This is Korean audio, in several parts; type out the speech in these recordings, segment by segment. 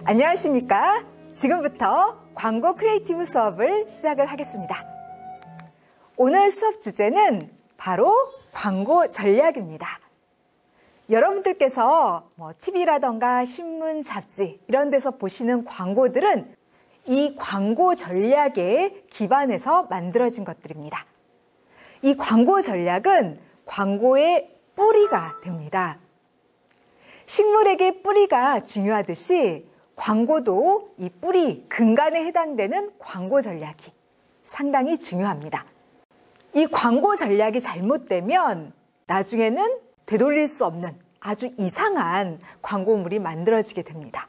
안녕하십니까? 지금부터 광고 크리에이티브 수업을 시작을 하겠습니다. 오늘 수업 주제는 바로 광고 전략입니다. 여러분들께서 TV라던가 신문, 잡지 이런 데서 보시는 광고들은 이 광고 전략에 기반해서 만들어진 것들입니다. 이 광고 전략은 광고의 뿌리가 됩니다. 식물에게 뿌리가 중요하듯이 광고도 이 뿌리, 근간에 해당되는 광고 전략이 상당히 중요합니다. 이 광고 전략이 잘못되면 나중에는 되돌릴 수 없는 아주 이상한 광고물이 만들어지게 됩니다.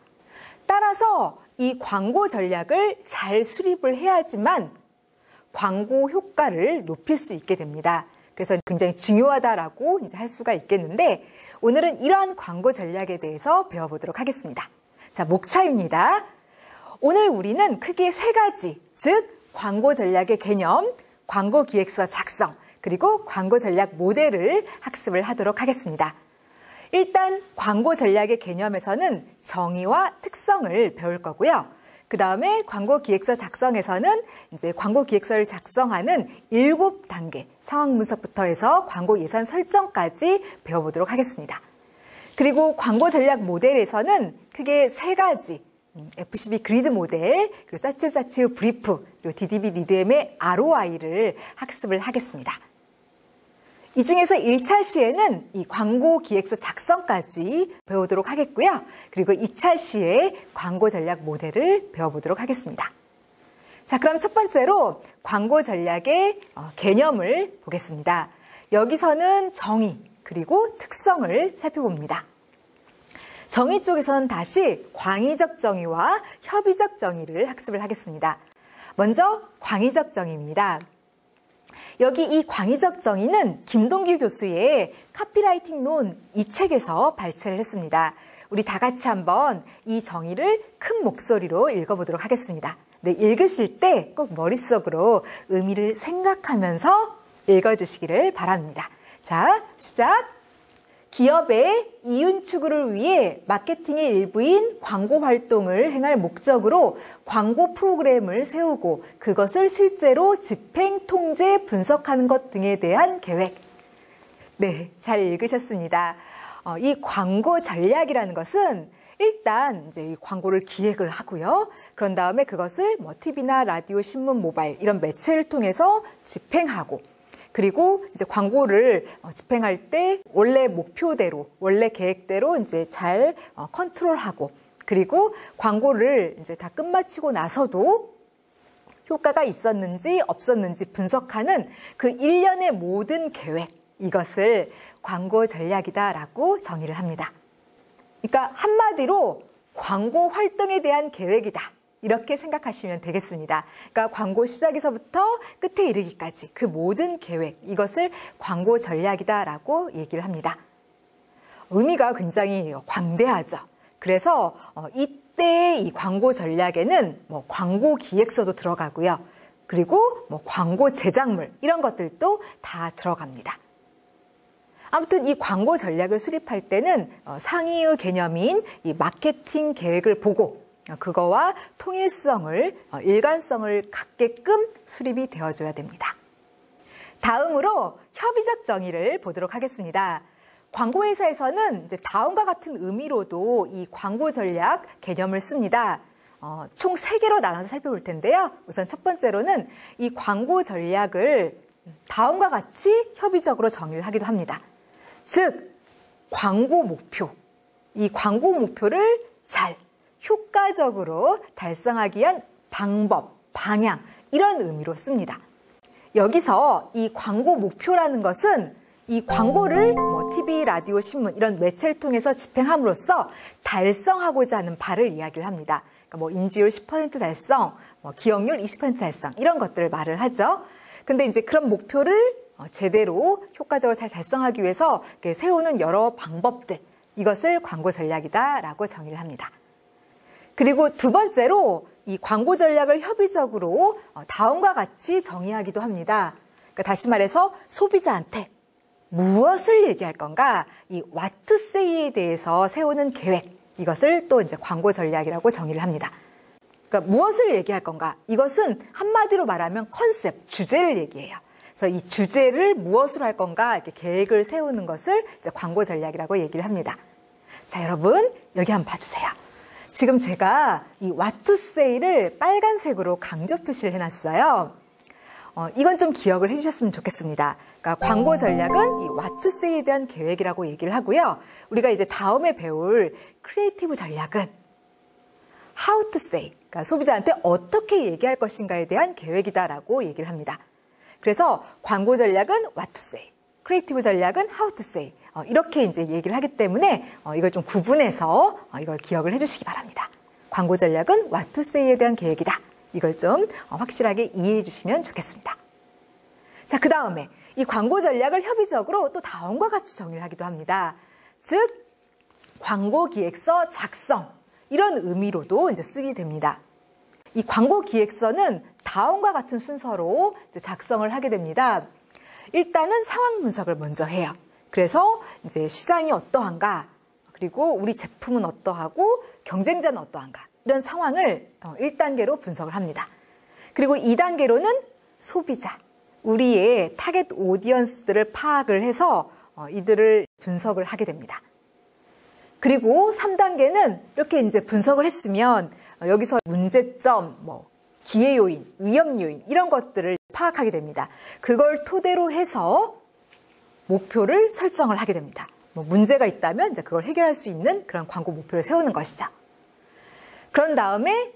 따라서 이 광고 전략을 잘 수립을 해야지만 광고 효과를 높일 수 있게 됩니다. 그래서 굉장히 중요하다라고 이제 할 수가 있겠는데 오늘은 이러한 광고 전략에 대해서 배워보도록 하겠습니다. 자, 목차입니다. 오늘 우리는 크게 세 가지, 즉 광고 전략의 개념, 광고 기획서 작성, 그리고 광고 전략 모델을 학습을 하도록 하겠습니다. 일단 광고 전략의 개념에서는 정의와 특성을 배울 거고요. 그 다음에 광고 기획서 작성에서는 이제 광고 기획서를 작성하는 7단계 상황 분석부터 해서 광고 예산 설정까지 배워보도록 하겠습니다. 그리고 광고 전략 모델에서는 크게 세 가지, FCB 그리드 모델, 그리고 사치의 브리프, 그리고 DDB 리드M의 ROI를 학습을 하겠습니다. 이 중에서 1차 시에는 이 광고 기획서 작성까지 배우도록 하겠고요. 그리고 2차 시에 광고 전략 모델을 배워보도록 하겠습니다. 자, 그럼 첫 번째로 광고 전략의 개념을 보겠습니다. 여기서는 정의, 그리고 특성을 살펴봅니다. 정의 쪽에서는 다시 광의적 정의와 협의적 정의를 학습을 하겠습니다. 먼저 광의적 정의입니다. 여기 이 광의적 정의는 김동규 교수의 카피라이팅 논 이 책에서 발췌를 했습니다. 우리 다 같이 한번 이 정의를 큰 목소리로 읽어보도록 하겠습니다. 네, 읽으실 때 꼭 머릿속으로 의미를 생각하면서 읽어주시기를 바랍니다. 자, 시작! 기업의 이윤 추구를 위해 마케팅의 일부인 광고 활동을 행할 목적으로 광고 프로그램을 세우고 그것을 실제로 집행, 통제, 분석하는 것 등에 대한 계획. 네, 잘 읽으셨습니다. 이 광고 전략이라는 것은 일단 이제 이 광고를 기획을 하고요. 그런 다음에 그것을 TV나 라디오, 신문, 모바일 이런 매체를 통해서 집행하고 그리고 이제 광고를 집행할 때 원래 목표대로, 원래 계획대로 이제 잘 컨트롤하고 그리고 광고를 이제 다 끝마치고 나서도 효과가 있었는지 없었는지 분석하는 그 일련의 모든 계획, 이것을 광고 전략이다라고 정의를 합니다. 그러니까 한마디로 광고 활동에 대한 계획이다. 이렇게 생각하시면 되겠습니다. 그러니까 광고 시작에서부터 끝에 이르기까지 그 모든 계획, 이것을 광고 전략이다라고 얘기를 합니다. 의미가 굉장히 광대하죠. 그래서 이때 이 광고 전략에는 광고 기획서도 들어가고요. 그리고 광고 제작물 이런 것들도 다 들어갑니다. 아무튼 이 광고 전략을 수립할 때는 상위의 개념인 이 마케팅 계획을 보고 그거와 통일성을, 일관성을 갖게끔 수립이 되어줘야 됩니다. 다음으로 협의적 정의를 보도록 하겠습니다. 광고회사에서는 이제 다음과 같은 의미로도 이 광고 전략 개념을 씁니다. 총 3개로 나눠서 살펴볼 텐데요. 우선 첫 번째로는 이 광고 전략을 다음과 같이 협의적으로 정의를 하기도 합니다. 즉, 광고 목표. 이 광고 목표를 잘 효과적으로 달성하기 위한 방법, 방향 이런 의미로 씁니다. 여기서 이 광고 목표라는 것은 이 광고를 TV, 라디오, 신문 이런 매체를 통해서 집행함으로써 달성하고자 하는 바를 이야기를 합니다. 그러니까 인지율 10% 달성, 기억률 20% 달성 이런 것들을 말을 하죠. 근데 이제 그런 목표를 제대로 효과적으로 잘 달성하기 위해서 세우는 여러 방법들, 이것을 광고 전략이다라고 정의를 합니다. 그리고 두 번째로 이 광고 전략을 협의적으로 다음과 같이 정의하기도 합니다. 그러니까 다시 말해서 소비자한테 무엇을 얘기할 건가, 이 what to say에 대해서 세우는 계획, 이것을 또 이제 광고 전략이라고 정의를 합니다. 그러니까 무엇을 얘기할 건가? 이것은 한마디로 말하면 컨셉, 주제를 얘기해요. 그래서 이 주제를 무엇으로 할 건가 이렇게 계획을 세우는 것을 이제 광고 전략이라고 얘기를 합니다. 자, 여러분 여기 한번 봐주세요. 지금 제가 이 what to say를 빨간색으로 강조 표시를 해놨어요. 이건 좀 기억을 해주셨으면 좋겠습니다. 그러니까 광고 전략은 이 what to say에 대한 계획이라고 얘기를 하고요. 우리가 이제 다음에 배울 크리에이티브 전략은 how to say, 그러니까 소비자한테 어떻게 얘기할 것인가에 대한 계획이다라고 얘기를 합니다. 그래서 광고 전략은 what to say, 크리에이티브 전략은 how to say 이렇게 이제 얘기를 하기 때문에 이걸 좀 구분해서 이걸 기억을 해주시기 바랍니다. 광고 전략은 what to say에 대한 계획이다. 이걸 좀 확실하게 이해해 주시면 좋겠습니다. 자, 그 다음에 이 광고 전략을 협의적으로 또 다음과 같이 정의를 하기도 합니다. 즉, 광고 기획서 작성 이런 의미로도 이제 쓰게 됩니다. 이 광고 기획서는 다음과 같은 순서로 이제 작성을 하게 됩니다. 일단은 상황 분석을 먼저 해요. 그래서 이제 시장이 어떠한가, 그리고 우리 제품은 어떠하고 경쟁자는 어떠한가 이런 상황을 1단계로 분석을 합니다. 그리고 2단계로는 소비자, 우리의 타겟 오디언스들을 파악을 해서 이들을 분석을 하게 됩니다. 그리고 3단계는 이렇게 이제 분석을 했으면 여기서 문제점, 기회 요인, 위험 요인 이런 것들을 파악하게 됩니다. 그걸 토대로 해서 목표를 설정을 하게 됩니다. 문제가 있다면 이제 그걸 해결할 수 있는 그런 광고 목표를 세우는 것이죠. 그런 다음에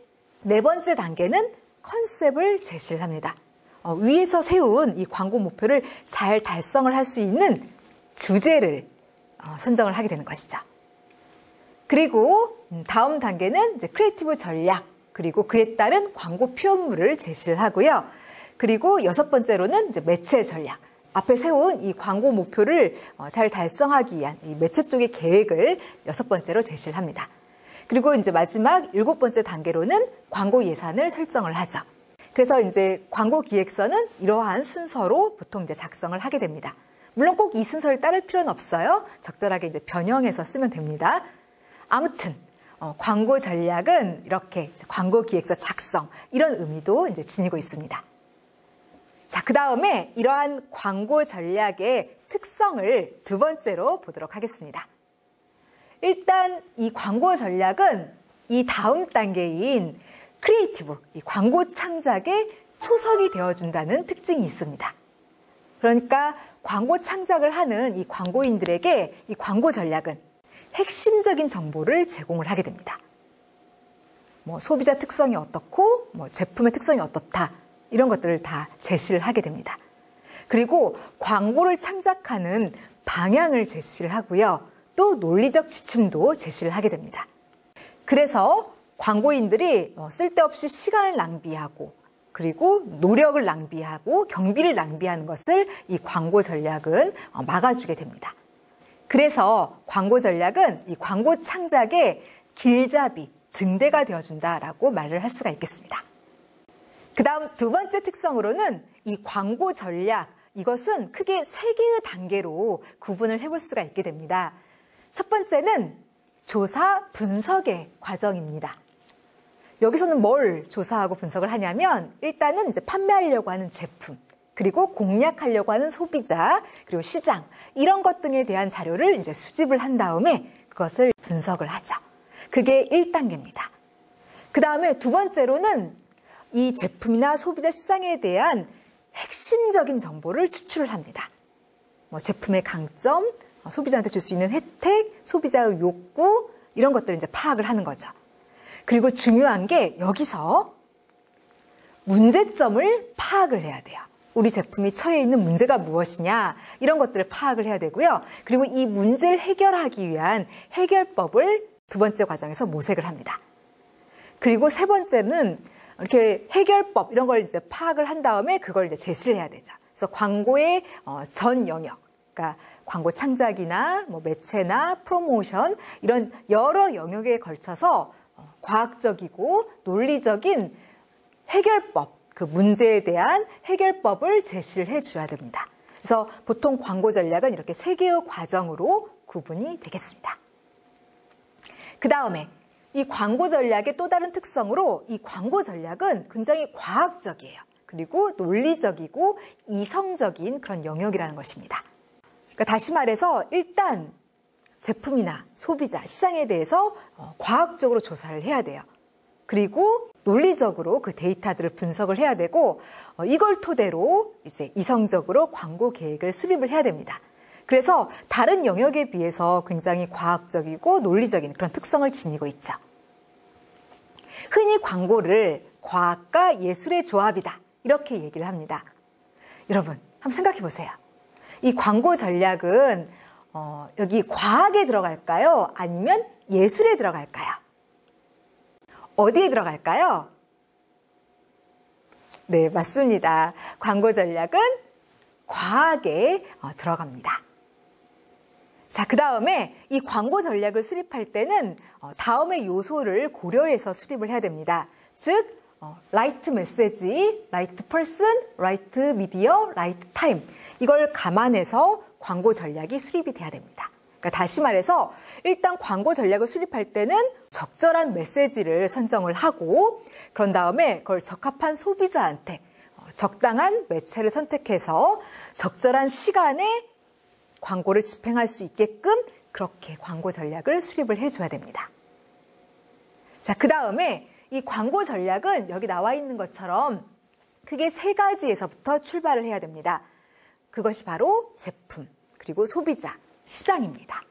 4번째 단계는 컨셉을 제시를 합니다. 위에서 세운 이 광고 목표를 잘 달성을 할 수 있는 주제를 선정을 하게 되는 것이죠. 그리고 다음 단계는 이제 크리에이티브 전략, 그리고 그에 따른 광고 표현물을 제시를 하고요. 그리고 6번째로는 이제 매체 전략. 앞에 세운 이 광고 목표를 잘 달성하기 위한 이 매체 쪽의 계획을 6번째로 제시를 합니다. 그리고 이제 마지막 7번째 단계로는 광고 예산을 설정을 하죠. 그래서 이제 광고 기획서는 이러한 순서로 보통 이제 작성을 하게 됩니다. 물론 꼭 이 순서를 따를 필요는 없어요. 적절하게 이제 변형해서 쓰면 됩니다. 아무튼 광고 전략은 이렇게 광고 기획서 작성 이런 의미도 이제 지니고 있습니다. 자, 그 다음에 이러한 광고 전략의 특성을 2번째로 보도록 하겠습니다. 일단 이 광고 전략은 이 다음 단계인 크리에이티브, 이 광고 창작의 초석이 되어준다는 특징이 있습니다. 그러니까 광고 창작을 하는 이 광고인들에게 이 광고 전략은 핵심적인 정보를 제공을 하게 됩니다. 소비자 특성이 어떻고, 제품의 특성이 어떻다. 이런 것들을 다 제시를 하게 됩니다. 그리고 광고를 창작하는 방향을 제시를 하고요. 또 논리적 지침도 제시를 하게 됩니다. 그래서 광고인들이 쓸데없이 시간을 낭비하고 그리고 노력을 낭비하고 경비를 낭비하는 것을 이 광고 전략은 막아주게 됩니다. 그래서 광고 전략은 이 광고 창작의 길잡이, 등대가 되어준다라고 말을 할 수가 있겠습니다. 그 다음 2번째 특성으로는 이 광고 전략, 이것은 크게 3개의 단계로 구분을 해볼 수가 있게 됩니다. 첫 번째는 조사, 분석의 과정입니다. 여기서는 뭘 조사하고 분석을 하냐면 일단은 이제 판매하려고 하는 제품, 그리고 공략하려고 하는 소비자, 그리고 시장 이런 것 등에 대한 자료를 이제 수집을 한 다음에 그것을 분석을 하죠. 그게 1단계입니다. 그 다음에 2번째로는 이 제품이나 소비자 시장에 대한 핵심적인 정보를 추출을 합니다. 제품의 강점, 소비자한테 줄 수 있는 혜택, 소비자의 욕구 이런 것들을 이제 파악을 하는 거죠. 그리고 중요한 게 여기서 문제점을 파악을 해야 돼요. 우리 제품이 처해 있는 문제가 무엇이냐 이런 것들을 파악을 해야 되고요. 그리고 이 문제를 해결하기 위한 해결법을 2번째 과정에서 모색을 합니다. 그리고 3번째는 이렇게 해결법 이런 걸 이제 파악을 한 다음에 그걸 이제 제시를 해야 되죠. 그래서 광고의 전 영역, 그러니까 광고 창작이나 매체나 프로모션 이런 여러 영역에 걸쳐서 과학적이고 논리적인 해결법, 그 문제에 대한 해결법을 제시를 해줘야 됩니다. 그래서 보통 광고 전략은 이렇게 3개의 과정으로 구분이 되겠습니다. 그 다음에 이 광고 전략의 또 다른 특성으로 이 광고 전략은 굉장히 과학적이에요. 그리고 논리적이고 이성적인 그런 영역이라는 것입니다. 그러니까 다시 말해서 일단 제품이나 소비자, 시장에 대해서 과학적으로 조사를 해야 돼요. 그리고 논리적으로 그 데이터들을 분석을 해야 되고 이걸 토대로 이제 이성적으로 광고 계획을 수립을 해야 됩니다. 그래서 다른 영역에 비해서 굉장히 과학적이고 논리적인 그런 특성을 지니고 있죠. 흔히 광고를 과학과 예술의 조합이다 이렇게 얘기를 합니다. 여러분 한번 생각해 보세요. 이 광고 전략은 여기 과학에 들어갈까요? 아니면 예술에 들어갈까요? 어디에 들어갈까요? 네, 맞습니다. 광고 전략은 과학에 들어갑니다. 자, 그 다음에 이 광고 전략을 수립할 때는 다음의 요소를 고려해서 수립을 해야 됩니다. 즉, right message, right person, right media, right time. 이걸 감안해서 광고 전략이 수립이 돼야 됩니다. 그러니까 다시 말해서 일단 광고 전략을 수립할 때는 적절한 메시지를 선정을 하고 그런 다음에 그걸 적합한 소비자한테 적당한 매체를 선택해서 적절한 시간에 광고를 집행할 수 있게끔 그렇게 광고 전략을 수립을 해줘야 됩니다. 자, 그 다음에 이 광고 전략은 여기 나와 있는 것처럼 크게 세 가지에서부터 출발을 해야 됩니다. 그것이 바로 제품, 그리고 소비자, 시장입니다.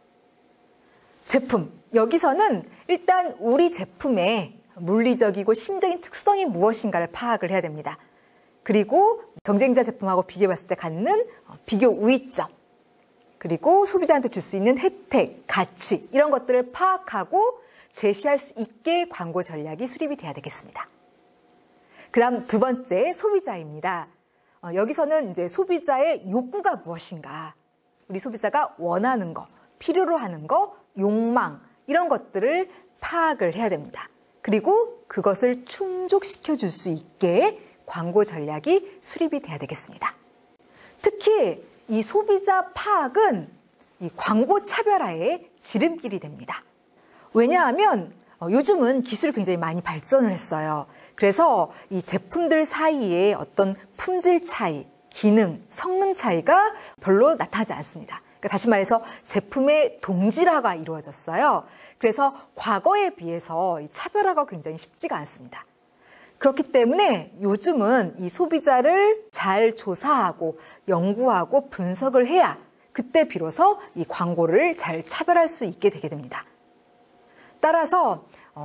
제품, 여기서는 일단 우리 제품의 물리적이고 심적인 특성이 무엇인가를 파악을 해야 됩니다. 그리고 경쟁자 제품하고 비교해봤을 때 갖는 비교 우위점, 그리고 소비자한테 줄 수 있는 혜택, 가치 이런 것들을 파악하고 제시할 수 있게 광고 전략이 수립이 돼야 되겠습니다. 그 다음 두 번째, 소비자입니다. 여기서는 이제 소비자의 욕구가 무엇인가, 우리 소비자가 원하는 거, 필요로 하는 거, 욕망 이런 것들을 파악을 해야 됩니다. 그리고 그것을 충족시켜 줄 수 있게 광고 전략이 수립이 돼야 되겠습니다. 특히 이 소비자 파악은 이 광고 차별화의 지름길이 됩니다. 왜냐하면 요즘은 기술이 굉장히 많이 발전을 했어요. 그래서 이 제품들 사이에 어떤 품질 차이, 기능, 성능 차이가 별로 나타나지 않습니다. 그러니까 다시 말해서 제품의 동질화가 이루어졌어요. 그래서 과거에 비해서 이 차별화가 굉장히 쉽지가 않습니다. 그렇기 때문에 요즘은 이 소비자를 잘 조사하고 연구하고 분석을 해야 그때 비로소 이 광고를 잘 차별할 수 있게 되게 됩니다. 따라서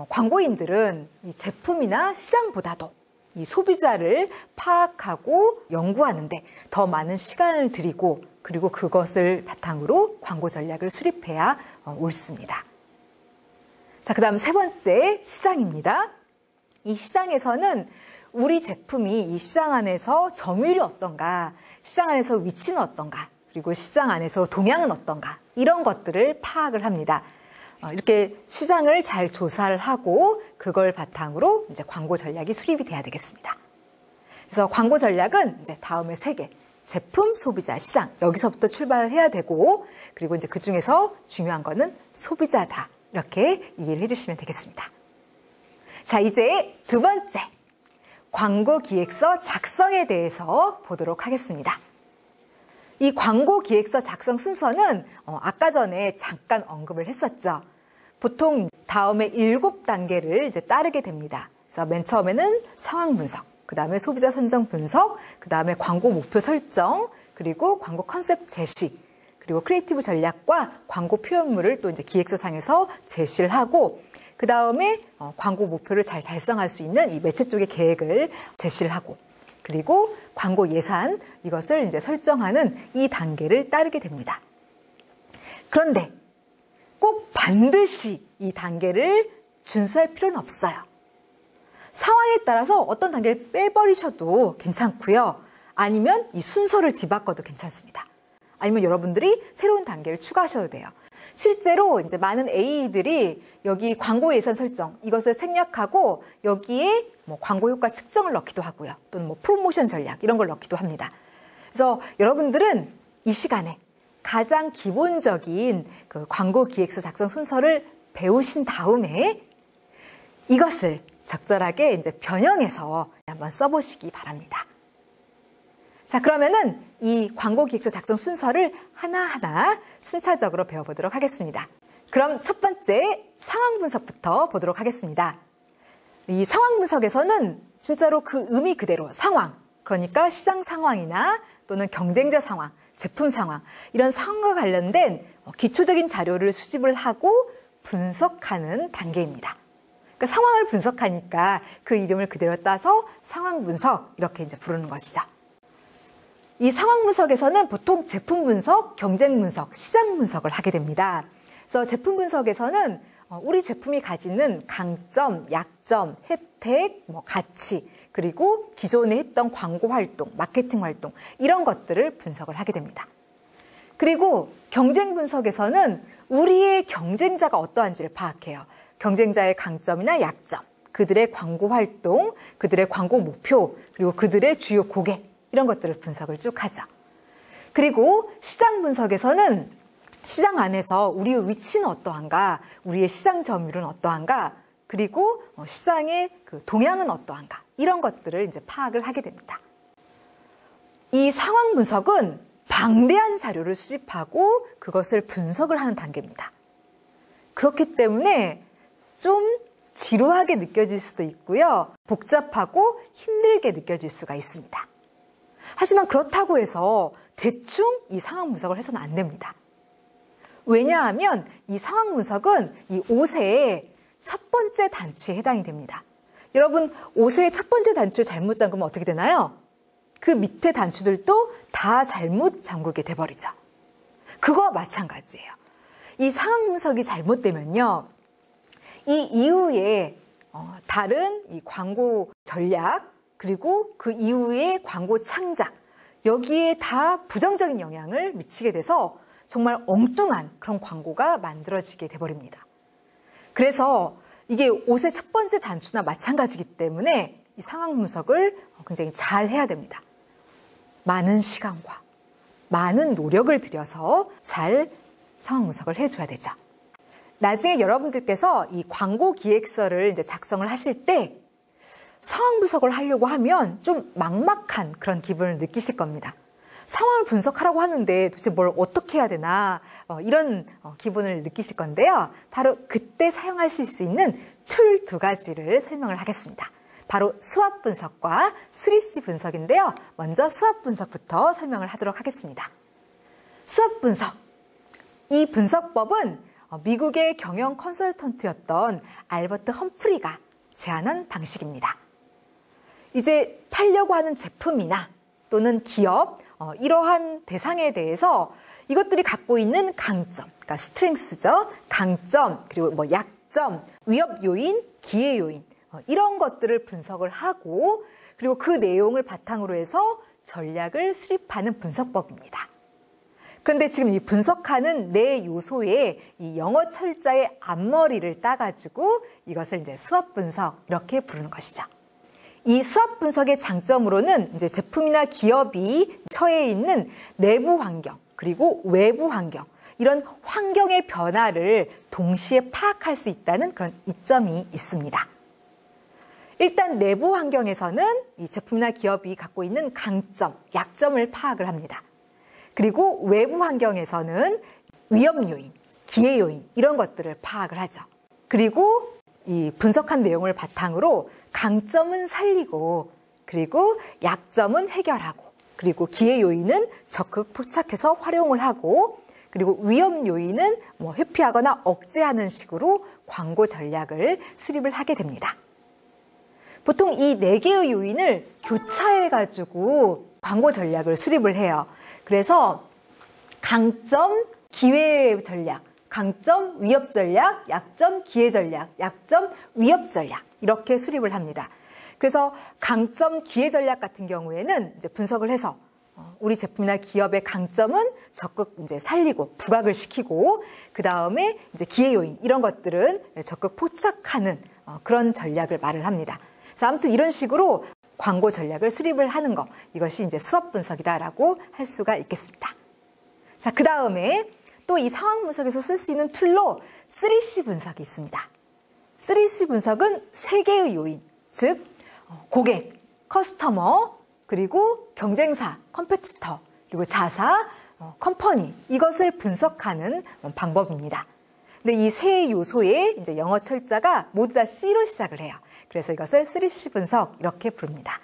광고인들은 이 제품이나 시장보다도 이 소비자를 파악하고 연구하는데 더 많은 시간을 들이고 그리고 그것을 바탕으로 광고 전략을 수립해야 옳습니다. 자, 그 다음 세 번째, 시장입니다. 이 시장에서는 우리 제품이 이 시장 안에서 점유율이 어떤가, 시장 안에서 위치는 어떤가, 그리고 시장 안에서 동향은 어떤가 이런 것들을 파악을 합니다. 이렇게 시장을 잘 조사를 하고 그걸 바탕으로 이제 광고 전략이 수립이 돼야 되겠습니다. 그래서 광고 전략은 이제 다음에 세 개, 제품, 소비자, 시장 여기서부터 출발을 해야 되고 그리고 이제 그 중에서 중요한 거는 소비자다 이렇게 이해를 해주시면 되겠습니다. 자, 이제 두 번째, 광고 기획서 작성에 대해서 보도록 하겠습니다. 이 광고 기획서 작성 순서는 아까 전에 잠깐 언급을 했었죠. 보통 다음에 7단계를 이제 따르게 됩니다. 그래서 맨 처음에는 상황 분석, 그 다음에 소비자 선정 분석, 그 다음에 광고 목표 설정, 그리고 광고 컨셉 제시, 그리고 크리에이티브 전략과 광고 표현물을 또 이제 기획서상에서 제시를 하고, 그 다음에 광고 목표를 잘 달성할 수 있는 이 매체 쪽의 계획을 제시를 하고, 그리고 광고 예산 이것을 이제 설정하는 이 단계를 따르게 됩니다. 그런데 꼭 반드시 이 단계를 준수할 필요는 없어요. 상황에 따라서 어떤 단계를 빼버리셔도 괜찮고요. 아니면 이 순서를 뒤바꿔도 괜찮습니다. 아니면 여러분들이 새로운 단계를 추가하셔도 돼요. 실제로 이제 많은 AE들이 여기 광고 예산 설정 이것을 생략하고 여기에 뭐 광고 효과 측정을 넣기도 하고요. 또는 뭐 프로모션 전략 이런 걸 넣기도 합니다. 그래서 여러분들은 이 시간에 가장 기본적인 그 광고 기획서 작성 순서를 배우신 다음에 이것을 적절하게 이제 변형해서 한번 써보시기 바랍니다. 자, 그러면은 이 광고 기획서 작성 순서를 하나하나 순차적으로 배워보도록 하겠습니다. 그럼 첫 번째 상황 분석부터 보도록 하겠습니다. 이 상황 분석에서는 진짜로 그 의미 그대로 상황, 그러니까 시장 상황이나 또는 경쟁자 상황, 제품 상황, 이런 상황과 관련된 기초적인 자료를 수집을 하고 분석하는 단계입니다. 그러니까 상황을 분석하니까 그 이름을 그대로 따서 상황 분석, 이렇게 이제 부르는 것이죠. 이 상황 분석에서는 보통 제품 분석, 경쟁 분석, 시장 분석을 하게 됩니다. 그래서 제품 분석에서는 우리 제품이 가지는 강점, 약점, 혜택, 가치, 그리고 기존에 했던 광고 활동, 마케팅 활동, 이런 것들을 분석을 하게 됩니다. 그리고 경쟁 분석에서는 우리의 경쟁자가 어떠한지를 파악해요. 경쟁자의 강점이나 약점, 그들의 광고 활동, 그들의 광고 목표, 그리고 그들의 주요 고객, 이런 것들을 분석을 쭉 하죠. 그리고 시장 분석에서는 시장 안에서 우리의 위치는 어떠한가, 우리의 시장 점유율은 어떠한가, 그리고 시장의 그 동향은 어떠한가, 이런 것들을 이제 파악을 하게 됩니다. 이 상황 분석은 방대한 자료를 수집하고 그것을 분석을 하는 단계입니다. 그렇기 때문에 좀 지루하게 느껴질 수도 있고요. 복잡하고 힘들게 느껴질 수가 있습니다. 하지만 그렇다고 해서 대충 이 상황 분석을 해서는 안 됩니다. 왜냐하면 이 상황 분석은 이 5세의 첫 번째 단추에 해당이 됩니다. 여러분, 5세의 첫 번째 단추를 잘못 잠그면 어떻게 되나요? 그 밑에 단추들도 다 잘못 잠그게 돼버리죠. 그거와 마찬가지예요. 이 상황 분석이 잘못되면요, 이 이후에 다른 이 광고 전략, 그리고 그 이후에 광고 창작, 여기에 다 부정적인 영향을 미치게 돼서 정말 엉뚱한 그런 광고가 만들어지게 돼버립니다. 그래서 이게 5세 첫 번째 단추나 마찬가지이기 때문에 이 상황 분석을 굉장히 잘 해야 됩니다. 많은 시간과 많은 노력을 들여서 잘 상황 분석을 해줘야 되죠. 나중에 여러분들께서 이 광고 기획서를 이제 작성을 하실 때 상황 분석을 하려고 하면 좀 막막한 그런 기분을 느끼실 겁니다. 상황을 분석하라고 하는데 도대체 뭘 어떻게 해야 되나, 이런 기분을 느끼실 건데요. 바로 그때 사용하실 수 있는 툴 2가지를 설명을 하겠습니다. 바로 수압 분석과 3C 분석인데요. 먼저 수압 분석부터 설명을 하도록 하겠습니다. 수압 분석. 이 분석법은 미국의 경영 컨설턴트였던 알버트 험프리가 제안한 방식입니다. 이제 팔려고 하는 제품이나 또는 기업, 이러한 대상에 대해서 이것들이 갖고 있는 강점, 그러니까 스트렝스죠. 강점, 그리고 약점, 위협 요인, 기회 요인, 이런 것들을 분석을 하고, 그리고 그 내용을 바탕으로 해서 전략을 수립하는 분석법입니다. 그런데 지금 이 분석하는 네 요소에 이 영어 철자의 앞머리를 따가지고 이것을 이제 수압 분석, 이렇게 부르는 것이죠. 이 수압 분석의 장점으로는 이제 제품이나 기업이 처해 있는 내부 환경, 그리고 외부 환경, 이런 환경의 변화를 동시에 파악할 수 있다는 그런 이점이 있습니다. 일단 내부 환경에서는 이 제품이나 기업이 갖고 있는 강점, 약점을 파악을 합니다. 그리고 외부 환경에서는 위험 요인, 기회 요인, 이런 것들을 파악을 하죠. 그리고 이 분석한 내용을 바탕으로 강점은 살리고, 그리고 약점은 해결하고, 그리고 기회 요인은 적극 포착해서 활용을 하고, 그리고 위험 요인은 회피하거나 억제하는 식으로 광고 전략을 수립을 하게 됩니다. 보통 이 4개의 요인을 교차해가지고 광고 전략을 수립을 해요. 그래서 강점, 기회 전략, 강점, 위협 전략, 약점, 기회 전략, 약점, 위협 전략, 이렇게 수립을 합니다. 그래서 강점, 기회 전략 같은 경우에는 이제 분석을 해서 우리 제품이나 기업의 강점은 적극 이제 살리고 부각을 시키고, 그 다음에 이제 기회 요인, 이런 것들은 적극 포착하는 그런 전략을 말을 합니다. 그래서 아무튼 이런 식으로 광고 전략을 수립을 하는 것, 이것이 이제 수압 분석이다라고 할 수가 있겠습니다. 자, 그 다음에 또 이 상황 분석에서 쓸 수 있는 툴로 3C 분석이 있습니다. 3C 분석은 세 개의 요인, 즉 고객, 커스터머, 그리고 경쟁사, 컴페티터, 그리고 자사, 컴퍼니, 이것을 분석하는 방법입니다. 근데 이 세 요소의 이제 영어 철자가 모두 다 C로 시작을 해요. 그래서 이것을 3C 분석 이렇게 부릅니다.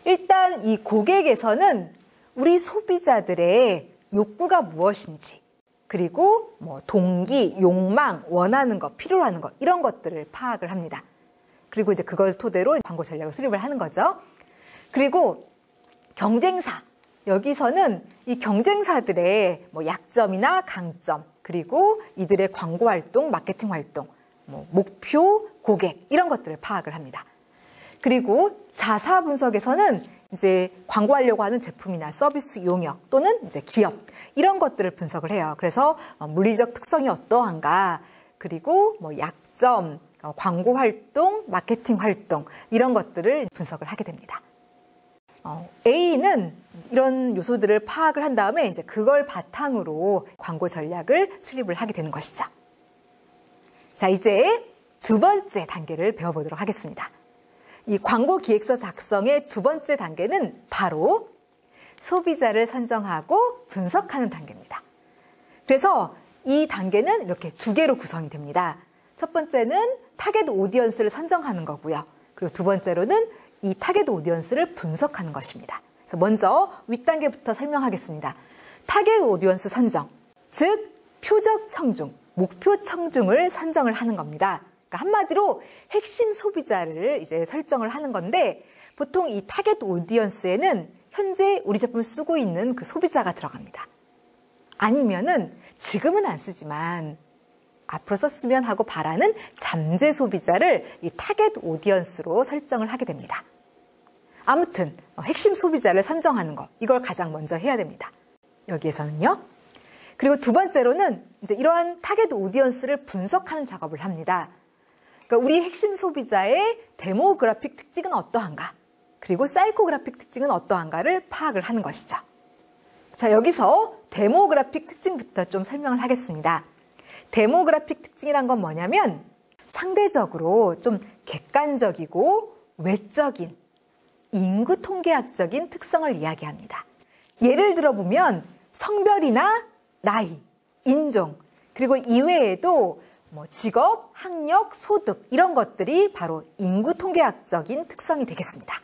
일단 이 고객에서는 우리 소비자들의 욕구가 무엇인지, 그리고 뭐 동기, 욕망, 원하는 것, 필요로 하는 것, 이런 것들을 파악을 합니다. 그리고 이제 그걸 토대로 광고 전략을 수립을 하는 거죠. 그리고 경쟁사, 여기서는 이 경쟁사들의 뭐 약점이나 강점, 그리고 이들의 광고 활동, 마케팅 활동, 뭐 목표, 고객, 이런 것들을 파악을 합니다. 그리고 자사 분석에서는 이제 광고하려고 하는 제품이나 서비스 용역 또는 이제 기업, 이런 것들을 분석을 해요. 그래서 물리적 특성이 어떠한가, 그리고 뭐 약점, 광고 활동, 마케팅 활동, 이런 것들을 분석을 하게 됩니다. A는 이런 요소들을 파악을 한 다음에 이제 그걸 바탕으로 광고 전략을 수립을 하게 되는 것이죠. 자, 이제 두 번째 단계를 배워보도록 하겠습니다. 이 광고 기획서 작성의 두 번째 단계는 바로 소비자를 선정하고 분석하는 단계입니다. 그래서 이 단계는 이렇게 두 개로 구성이 됩니다. 첫 번째는 타겟 오디언스를 선정하는 거고요. 그리고 두 번째로는 이 타겟 오디언스를 분석하는 것입니다. 그래서 먼저 윗단계부터 설명하겠습니다. 타겟 오디언스 선정, 즉 표적 청중, 목표 청중을 선정을 하는 겁니다. 그러니까 한마디로 핵심 소비자를 이제 설정을 하는 건데, 보통 이 타겟 오디언스에는 현재 우리 제품을 쓰고 있는 그 소비자가 들어갑니다. 아니면은 지금은 안 쓰지만 앞으로 썼으면 하고 바라는 잠재 소비자를 이 타겟 오디언스로 설정을 하게 됩니다. 아무튼 핵심 소비자를 선정하는 거, 이걸 가장 먼저 해야 됩니다. 여기에서는요. 그리고 두 번째로는 이제 이러한 타겟 오디언스를 분석하는 작업을 합니다. 그러니까 우리 핵심 소비자의 데모그래픽 특징은 어떠한가, 그리고 사이코그래픽 특징은 어떠한가를 파악을 하는 것이죠. 자, 여기서 데모그래픽 특징부터 좀 설명을 하겠습니다. 데모그래픽 특징이란 건 뭐냐면 상대적으로 좀 객관적이고 외적인 인구 통계학적인 특성을 이야기합니다. 예를 들어보면 성별이나 나이, 인종, 그리고 이외에도 뭐 직업, 학력, 소득, 이런 것들이 바로 인구 통계학적인 특성이 되겠습니다.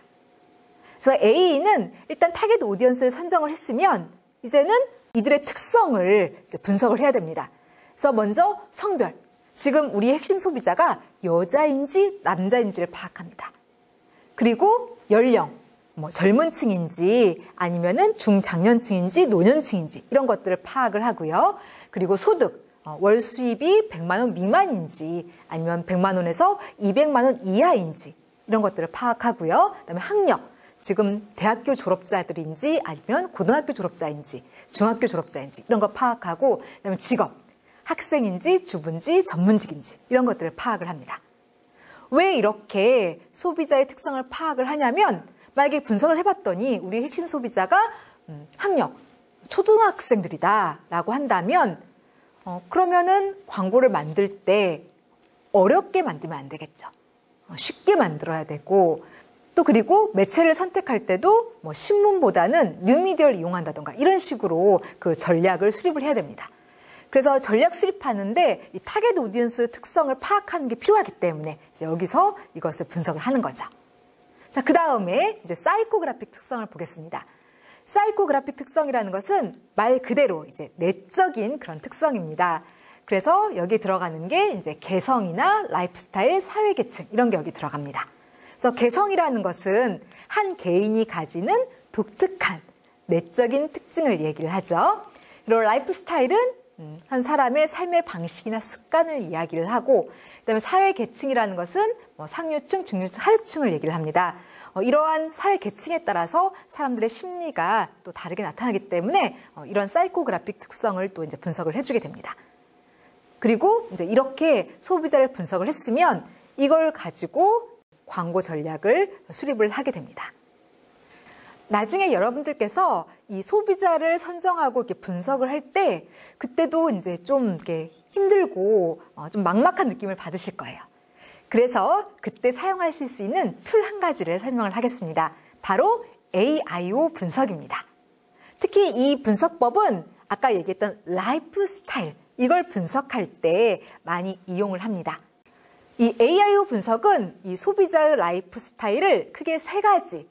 그래서 A는 일단 타겟 오디언스를 선정을 했으면 이제는 이들의 특성을 이제 분석을 해야 됩니다. 그래서 먼저 성별, 지금 우리 핵심 소비자가 여자인지 남자인지를 파악합니다. 그리고 연령, 뭐 젊은 층인지 아니면은 중장년층인지 노년층인지 이런 것들을 파악을 하고요. 그리고 소득, 월 수입이 100만 원 미만인지 아니면 100만 원에서 200만 원 이하인지 이런 것들을 파악하고요. 그다음에 학력, 지금 대학교 졸업자들인지 아니면 고등학교 졸업자인지 중학교 졸업자인지 이런 거 파악하고, 그다음에 직업, 학생인지 주부인지 전문직인지 이런 것들을 파악을 합니다. 왜 이렇게 소비자의 특성을 파악을 하냐면, 만약에 분석을 해봤더니 우리 핵심 소비자가 학력, 초등학생들이다 라고 한다면 그러면은 광고를 만들 때 어렵게 만들면 안 되겠죠. 쉽게 만들어야 되고, 또 그리고 매체를 선택할 때도 뭐 신문보다는 뉴미디어를 이용한다던가 이런 식으로 그 전략을 수립을 해야 됩니다. 그래서 전략 수립하는데 이 타겟 오디언스 특성을 파악하는 게 필요하기 때문에 이제 여기서 이것을 분석을 하는 거죠. 자, 그 다음에 이제 사이코그래픽 특성을 보겠습니다. 사이코그래픽 특성이라는 것은 말 그대로 이제 내적인 그런 특성입니다. 그래서 여기 들어가는 게 이제 개성이나 라이프스타일, 사회계층 이런 게 여기 들어갑니다. 그래서 개성이라는 것은 한 개인이 가지는 독특한 내적인 특징을 얘기를 하죠. 그리고 라이프스타일은 한 사람의 삶의 방식이나 습관을 이야기를 하고, 그다음에 사회계층이라는 것은 뭐 상류층, 중류층, 하류층을 얘기를 합니다. 이러한 사회계층에 따라서 사람들의 심리가 또 다르게 나타나기 때문에 이런 사이코그래픽 특성을 또 이제 분석을 해주게 됩니다. 그리고 이제 이렇게 소비자를 분석을 했으면 이걸 가지고 광고 전략을 수립을 하게 됩니다. 나중에 여러분들께서 이 소비자를 선정하고 이렇게 분석을 할 때 그때도 이제 좀 이렇게 힘들고 좀 막막한 느낌을 받으실 거예요. 그래서 그때 사용하실 수 있는 툴 한 가지를 설명을 하겠습니다. 바로 AIO 분석입니다. 특히 이 분석법은 아까 얘기했던 라이프 스타일, 이걸 분석할 때 많이 이용을 합니다. 이 AIO 분석은 이 소비자의 라이프 스타일을 크게 세 가지,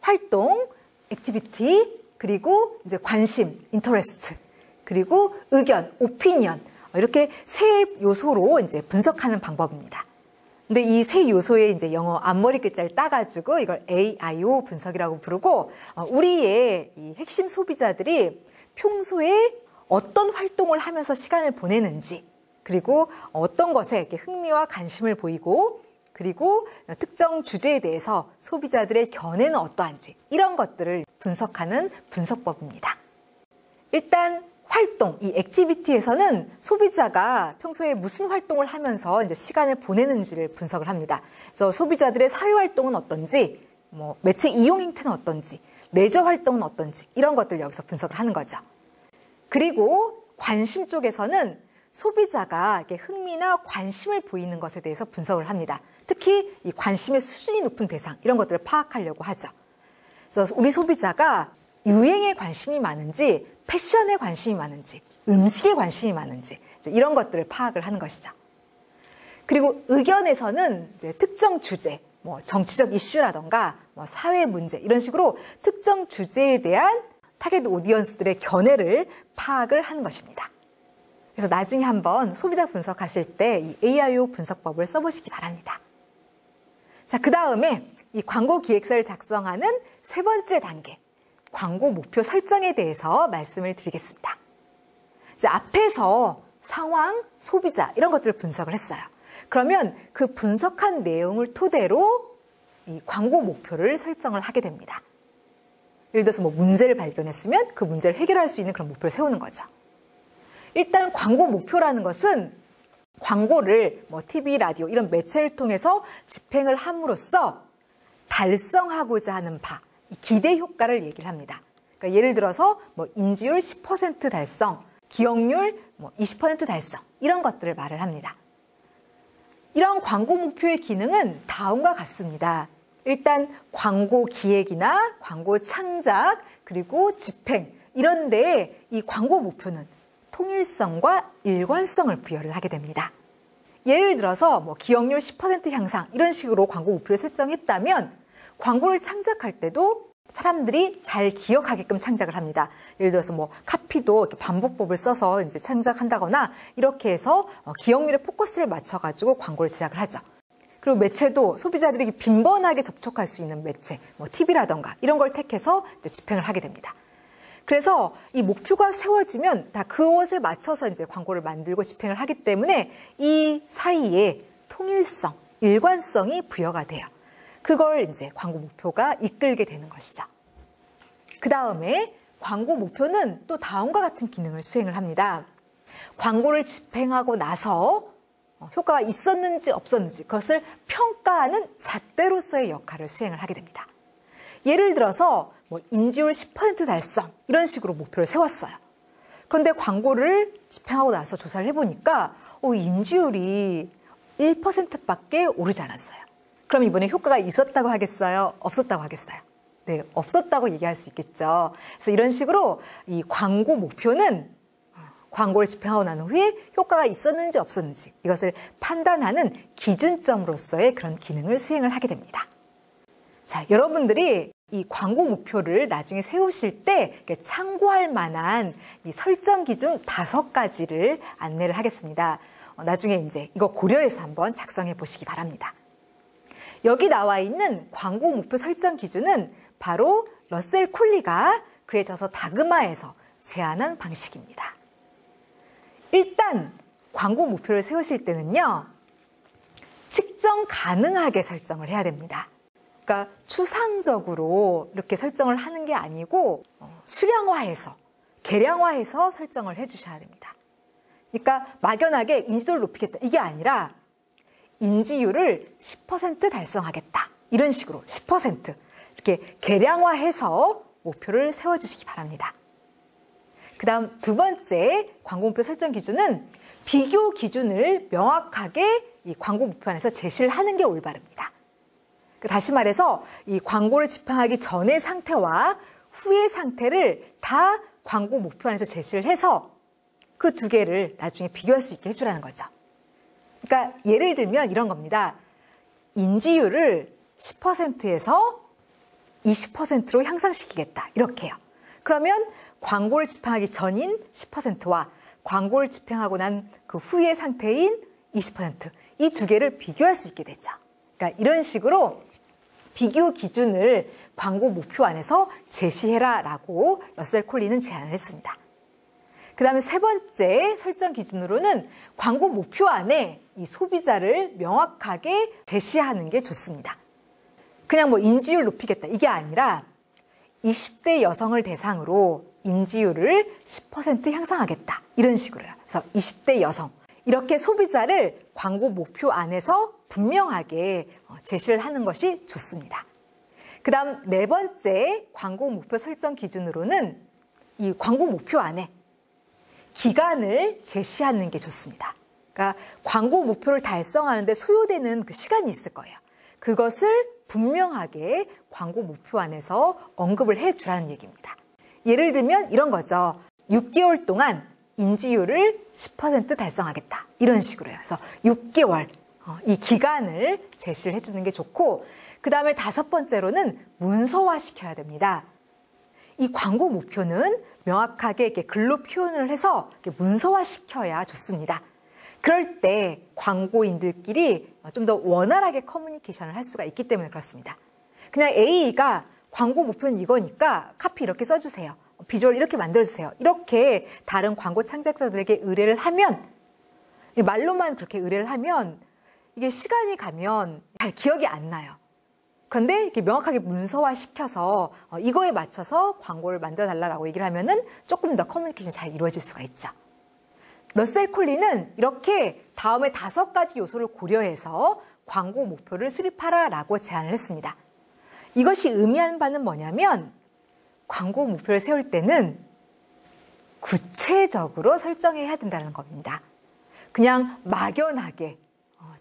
활동, 액티비티, 그리고 이제 관심, 인터레스트, 그리고 의견, 오피니언, 이렇게 세 요소로 이제 분석하는 방법입니다. 근데 이 세 요소의 이제 영어 앞머리 글자를 따가지고 이걸 AIO 분석이라고 부르고, 우리의 이 핵심 소비자들이 평소에 어떤 활동을 하면서 시간을 보내는지, 그리고 어떤 것에 이렇게 흥미와 관심을 보이고, 그리고 특정 주제에 대해서 소비자들의 견해는 어떠한지, 이런 것들을 분석하는 분석법입니다. 일단 활동, 이 액티비티에서는 소비자가 평소에 무슨 활동을 하면서 이제 시간을 보내는지를 분석을 합니다. 그래서 소비자들의 사회활동은 어떤지, 매체 이용 행태는 어떤지, 레저 활동은 어떤지, 이런 것들을 여기서 분석을 하는 거죠. 그리고 관심 쪽에서는 소비자가 이렇게 흥미나 관심을 보이는 것에 대해서 분석을 합니다. 특히 이 관심의 수준이 높은 대상, 이런 것들을 파악하려고 하죠. 그래서 우리 소비자가 유행에 관심이 많은지, 패션에 관심이 많은지, 음식에 관심이 많은지, 이런 것들을 파악을 하는 것이죠. 그리고 의견에서는 이제 특정 주제, 정치적 이슈라던가 사회 문제, 이런 식으로 특정 주제에 대한 타겟 오디언스들의 견해를 파악을 하는 것입니다. 그래서 나중에 한번 소비자 분석하실 때 이 AIO 분석법을 써보시기 바랍니다. 자, 그 다음에 이 광고 기획서를 작성하는 세 번째 단계, 광고 목표 설정에 대해서 말씀을 드리겠습니다. 이제 앞에서 상황, 소비자, 이런 것들을 분석을 했어요. 그러면 그 분석한 내용을 토대로 이 광고 목표를 설정을 하게 됩니다. 예를 들어서 문제를 발견했으면 그 문제를 해결할 수 있는 그런 목표를 세우는 거죠. 일단 광고 목표라는 것은 광고를 TV, 라디오 이런 매체를 통해서 집행을 함으로써 달성하고자 하는 바, 기대 효과를 얘기를 합니다. 그러니까 예를 들어서 인지율 10% 달성, 기억률 20% 달성, 이런 것들을 말을 합니다. 이런 광고 목표의 기능은 다음과 같습니다. 일단 광고 기획이나 광고 창작, 그리고 집행, 이런 데에 이 광고 목표는 통일성과 일관성을 부여를 하게 됩니다. 예를 들어서 기억률 10% 향상, 이런 식으로 광고 목표를 설정했다면 광고를 창작할 때도 사람들이 잘 기억하게끔 창작을 합니다. 예를 들어서 카피도 이렇게 반복법을 써서 이제 창작한다거나, 이렇게 해서 기억률에 포커스를 맞춰가지고 광고를 제작을 하죠. 그리고 매체도 소비자들이 빈번하게 접촉할 수 있는 매체, TV라던가 이런 걸 택해서 이제 집행을 하게 됩니다. 그래서 이 목표가 세워지면 다 그것에 맞춰서 이제 광고를 만들고 집행을 하기 때문에 이 사이에 통일성, 일관성이 부여가 돼요. 그걸 이제 광고 목표가 이끌게 되는 것이죠. 그 다음에 광고 목표는 또 다음과 같은 기능을 수행을 합니다. 광고를 집행하고 나서 효과가 있었는지 없었는지 그것을 평가하는 잣대로서의 역할을 수행을 하게 됩니다. 예를 들어서 인지율 10% 달성, 이런 식으로 목표를 세웠어요. 그런데 광고를 집행하고 나서 조사를 해보니까 인지율이 1%밖에 오르지 않았어요. 그럼 이번에 효과가 있었다고 하겠어요? 없었다고 하겠어요? 네, 없었다고 얘기할 수 있겠죠. 그래서 이런 식으로 이 광고 목표는 광고를 집행하고 난 후에 효과가 있었는지 없었는지 이것을 판단하는 기준점으로서의 그런 기능을 수행을 하게 됩니다. 자, 여러분들이 이 광고 목표를 나중에 세우실 때 참고할 만한 이 설정 기준 5가지를 안내를 하겠습니다. 나중에 이제 이거 고려해서 한번 작성해 보시기 바랍니다. 여기 나와 있는 광고 목표 설정 기준은 바로 러셀 콜리가 그의 저서 다그마에서 제안한 방식입니다. 일단 광고 목표를 세우실 때는요, 측정 가능하게 설정을 해야 됩니다. 그러니까 추상적으로 이렇게 설정을 하는 게 아니고 수량화해서, 계량화해서 설정을 해주셔야 됩니다. 그러니까 막연하게 인지도를 높이겠다, 이게 아니라 인지율을 10% 달성하겠다, 이런 식으로 10% 이렇게 계량화해서 목표를 세워주시기 바랍니다. 그 다음 두 번째 광고 목표 설정 기준은 비교 기준을 명확하게 이 광고 목표 안에서 제시를 하는 게 올바릅니다. 다시 말해서 이 광고를 집행하기 전의 상태와 후의 상태를 다 광고 목표 안에서 제시를 해서 그 두 개를 나중에 비교할 수 있게 해주라는 거죠. 그러니까 예를 들면 이런 겁니다. 인지율을 10%에서 20%로 향상시키겠다. 이렇게요. 그러면 광고를 집행하기 전인 10%와 광고를 집행하고 난 그 후의 상태인 20%, 이 두 개를 비교할 수 있게 되죠. 그러니까 이런 식으로 비교 기준을 광고 목표 안에서 제시해라라고 러셀 콜린은 제안을 했습니다. 그 다음에 세 번째 설정 기준으로는 광고 목표 안에 이 소비자를 명확하게 제시하는 게 좋습니다. 그냥 뭐 인지율 높이겠다 이게 아니라 20대 여성을 대상으로 인지율을 10% 향상하겠다 이런 식으로요. 그래서 20대 여성 이렇게 소비자를 광고 목표 안에서 분명하게 제시를 하는 것이 좋습니다. 그 다음 네 번째 광고 목표 설정 기준으로는 이 광고 목표 안에 기간을 제시하는 게 좋습니다. 그러니까 광고 목표를 달성하는 데 소요되는 그 시간이 있을 거예요. 그것을 분명하게 광고 목표 안에서 언급을 해주라는 얘기입니다. 예를 들면 이런 거죠. 6개월 동안 인지율을 10% 달성하겠다. 이런 식으로요. 그래서 6개월 이 기간을 제시를 해주는 게 좋고 그 다음에 다섯 번째로는 문서화시켜야 됩니다. 이 광고 목표는 명확하게 이렇게 글로 표현을 해서 이렇게 문서화시켜야 좋습니다. 그럴 때 광고인들끼리 좀 더 원활하게 커뮤니케이션을 할 수가 있기 때문에 그렇습니다. 그냥 A가 광고 목표는 이거니까 카피 이렇게 써주세요. 비주얼 이렇게 만들어주세요. 이렇게 다른 광고 창작자들에게 의뢰를 하면 말로만 그렇게 의뢰를 하면 이게 시간이 가면 잘 기억이 안 나요. 그런데 이렇게 명확하게 문서화시켜서 이거에 맞춰서 광고를 만들어달라고 얘기를 하면은 조금 더 커뮤니케이션이 잘 이루어질 수가 있죠. 러셀 콜린은 이렇게 다음에 5가지 요소를 고려해서 광고 목표를 수립하라라고 제안을 했습니다. 이것이 의미하는 바는 뭐냐면 광고 목표를 세울 때는 구체적으로 설정해야 된다는 겁니다. 그냥 막연하게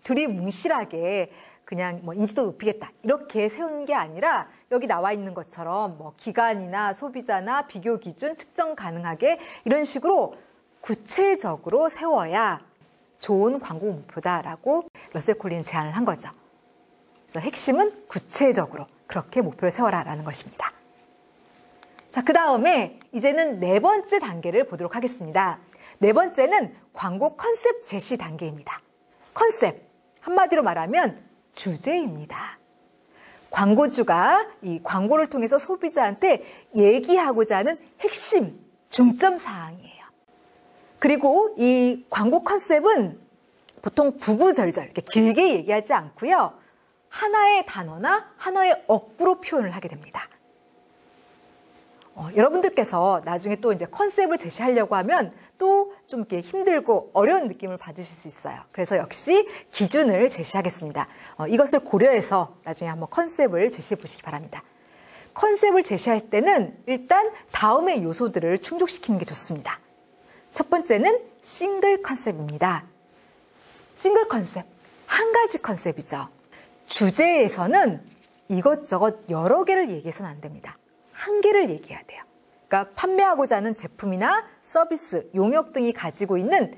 두리뭉실하게 그냥 뭐 인지도 높이겠다 이렇게 세우는 게 아니라 여기 나와 있는 것처럼 뭐 기간이나 소비자나 비교 기준 측정 가능하게 이런 식으로 구체적으로 세워야 좋은 광고 목표다라고 러셀 콜린은 제안을 한 거죠. 그래서 핵심은 구체적으로 그렇게 목표를 세워라라는 것입니다. 자, 그 다음에 이제는 네 번째 단계를 보도록 하겠습니다. 네 번째는 광고 컨셉 제시 단계입니다. 컨셉, 한마디로 말하면 주제입니다. 광고주가 이 광고를 통해서 소비자한테 얘기하고자 하는 핵심, 중점 사항이에요. 그리고 이 광고 컨셉은 보통 구구절절 이렇게 길게 얘기하지 않고요. 하나의 단어나 하나의 어구로 표현을 하게 됩니다. 여러분들께서 나중에 또 이제 컨셉을 제시하려고 하면 또 좀 이렇게 힘들고 어려운 느낌을 받으실 수 있어요. 그래서 역시 기준을 제시하겠습니다. 이것을 고려해서 나중에 한번 컨셉을 제시해 보시기 바랍니다. 컨셉을 제시할 때는 일단 다음의 요소들을 충족시키는 게 좋습니다. 첫 번째는 싱글 컨셉입니다. 싱글 컨셉, 한 가지 컨셉이죠. 주제에서는 이것저것 여러 개를 얘기해서는 안 됩니다. 한 개를 얘기해야 돼요. 그러니까 판매하고자 하는 제품이나 서비스, 용역 등이 가지고 있는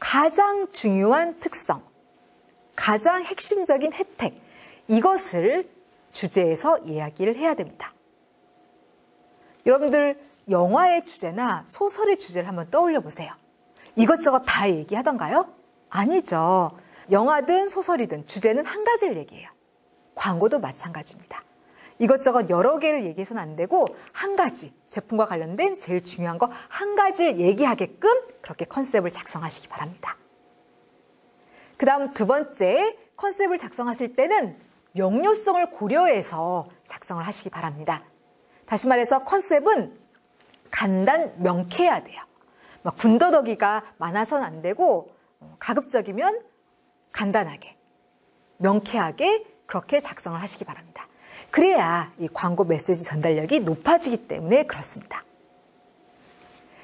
가장 중요한 특성, 가장 핵심적인 혜택, 이것을 주제에서 이야기를 해야 됩니다. 여러분들 영화의 주제나 소설의 주제를 한번 떠올려 보세요. 이것저것 다 얘기하던가요? 아니죠. 영화든 소설이든 주제는 한 가지를 얘기해요. 광고도 마찬가지입니다. 이것저것 여러 개를 얘기해서는 안 되고 한 가지, 제품과 관련된 제일 중요한 거 한 가지를 얘기하게끔 그렇게 컨셉을 작성하시기 바랍니다. 그 다음 두 번째, 컨셉을 작성하실 때는 명료성을 고려해서 작성을 하시기 바랍니다. 다시 말해서 컨셉은 간단, 명쾌해야 돼요. 막 군더더기가 많아서는 안 되고 가급적이면 간단하게, 명쾌하게 그렇게 작성을 하시기 바랍니다. 그래야 이 광고 메시지 전달력이 높아지기 때문에 그렇습니다.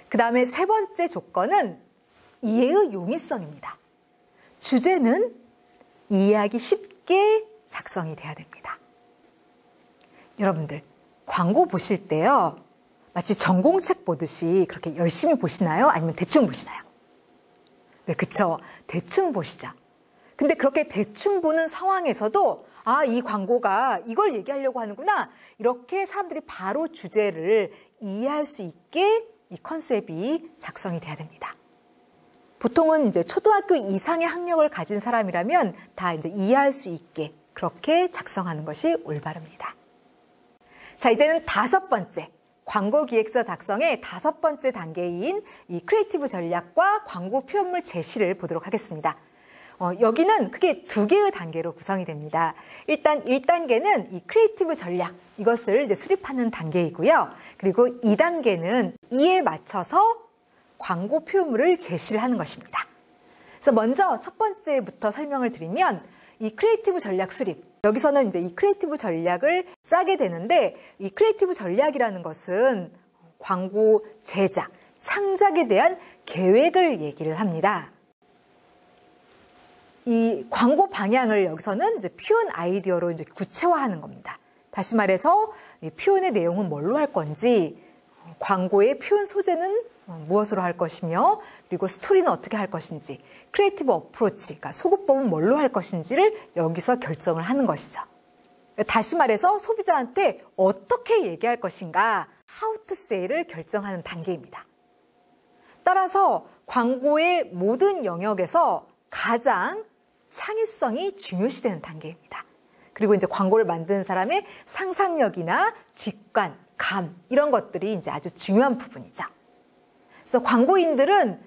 그 다음에 세 번째 조건은 이해의 용이성입니다. 주제는 이해하기 쉽게 작성이 돼야 됩니다. 여러분들, 광고 보실 때요, 마치 전공책 보듯이 그렇게 열심히 보시나요? 아니면 대충 보시나요? 네, 그쵸. 대충 보시죠. 근데 그렇게 대충 보는 상황에서도 아, 이 광고가 이걸 얘기하려고 하는구나. 이렇게 사람들이 바로 주제를 이해할 수 있게 이 컨셉이 작성이 돼야 됩니다. 보통은 이제 초등학교 이상의 학력을 가진 사람이라면 다 이제 이해할 수 있게 그렇게 작성하는 것이 올바릅니다. 자, 이제는 다섯 번째, 광고 기획서 작성의 다섯 번째 단계인 이 크리에이티브 전략과 광고 표현물 제시를 보도록 하겠습니다. 여기는 크게 두 개의 단계로 구성이 됩니다. 일단 1단계는 이 크리에이티브 전략, 이것을 이제 수립하는 단계이고요. 그리고 2단계는 이에 맞춰서 광고 표현물을 제시를 하는 것입니다. 그래서 먼저 첫 번째부터 설명을 드리면 이 크리에이티브 전략 수립, 여기서는 이제 이 크리에이티브 전략을 짜게 되는데 이 크리에이티브 전략이라는 것은 광고 제작, 창작에 대한 계획을 얘기를 합니다. 이 광고 방향을 여기서는 이제 표현 아이디어로 이제 구체화하는 겁니다. 다시 말해서 이 표현의 내용은 뭘로 할 건지, 광고의 표현 소재는 무엇으로 할 것이며, 그리고 스토리는 어떻게 할 것인지, 크리에이티브 어프로치, 그러니까 소구법은 뭘로 할 것인지를 여기서 결정을 하는 것이죠. 다시 말해서 소비자한테 어떻게 얘기할 것인가, how to say를 결정하는 단계입니다. 따라서 광고의 모든 영역에서 가장 창의성이 중요시되는 단계입니다. 그리고 이제 광고를 만드는 사람의 상상력이나 직관, 감, 이런 것들이 이제 아주 중요한 부분이죠. 그래서 광고인들은